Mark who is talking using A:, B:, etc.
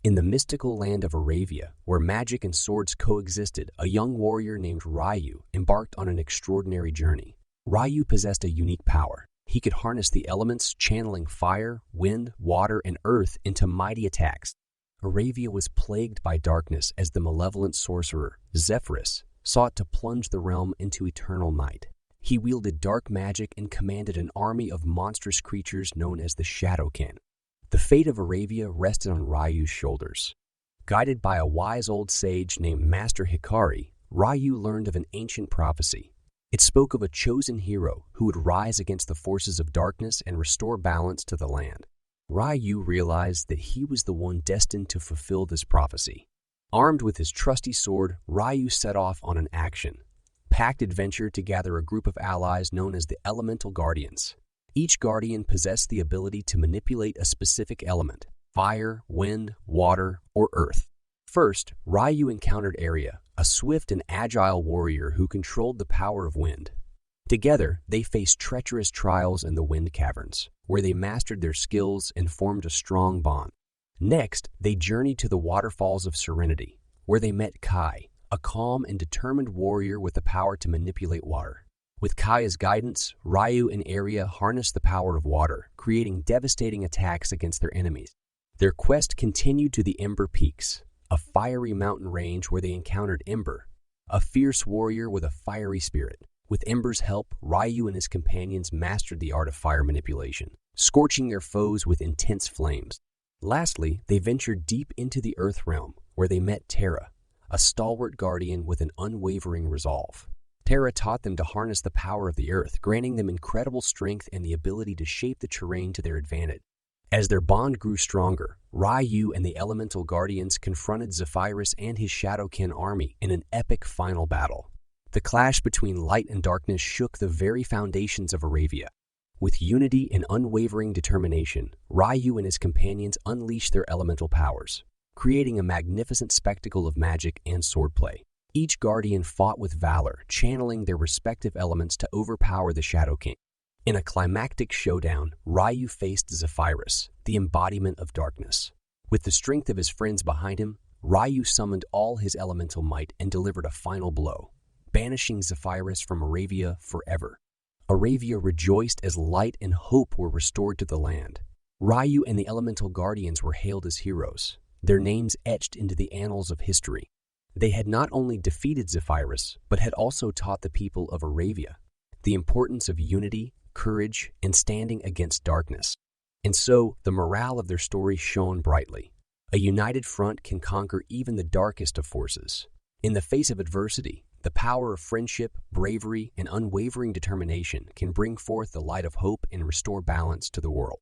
A: In the mystical land of Aravia, where magic and swords coexisted, a young warrior named Ryu embarked on an extraordinary journey. Ryu possessed a unique power. He could harness the elements, channeling fire, wind, water, and earth into mighty attacks. Aravia was plagued by darkness as the malevolent sorcerer, Zephyrus, sought to plunge the realm into eternal night. He wielded dark magic and commanded an army of monstrous creatures known as the Shadowkin. The fate of Aravia rested on Ryu's shoulders. Guided by a wise old sage named Master Hikari, Ryu learned of an ancient prophecy. It spoke of a chosen hero who would rise against the forces of darkness and restore balance to the land. Ryu realized that he was the one destined to fulfill this prophecy. Armed with his trusty sword, Ryu set off on an action-packed adventure to gather a group of allies known as the Elemental Guardians. Each guardian possessed the ability to manipulate a specific element: fire, wind, water, or earth. First, Ryu encountered Arya, a swift and agile warrior who controlled the power of wind. Together, they faced treacherous trials in the Wind Caverns, where they mastered their skills and formed a strong bond. Next, they journeyed to the Waterfalls of Serenity, where they met Kai, a calm and determined warrior with the power to manipulate water. With Kai's guidance, Ryu and Arya harnessed the power of water, creating devastating attacks against their enemies. Their quest continued to the Ember Peaks, a fiery mountain range where they encountered Ember, a fierce warrior with a fiery spirit. With Ember's help, Ryu and his companions mastered the art of fire manipulation, scorching their foes with intense flames. Lastly, they ventured deep into the Earth realm, where they met Terra, a stalwart guardian with an unwavering resolve. Terra taught them to harness the power of the earth, granting them incredible strength and the ability to shape the terrain to their advantage. As their bond grew stronger, Ryu and the Elemental Guardians confronted Zephyrus and his Shadowkin army in an epic final battle. The clash between light and darkness shook the very foundations of Aravia. With unity and unwavering determination, Ryu and his companions unleashed their elemental powers, creating a magnificent spectacle of magic and swordplay. Each guardian fought with valor, channeling their respective elements to overpower the Shadow King. In a climactic showdown, Ryu faced Zephyrus, the embodiment of darkness. With the strength of his friends behind him, Ryu summoned all his elemental might and delivered a final blow, banishing Zephyrus from Aravia forever. Aravia rejoiced as light and hope were restored to the land. Ryu and the Elemental Guardians were hailed as heroes, their names etched into the annals of history. They had not only defeated Zephyrus, but had also taught the people of Aravia the importance of unity, courage, and standing against darkness. And so, the morale of their story shone brightly. A united front can conquer even the darkest of forces. In the face of adversity, the power of friendship, bravery, and unwavering determination can bring forth the light of hope and restore balance to the world.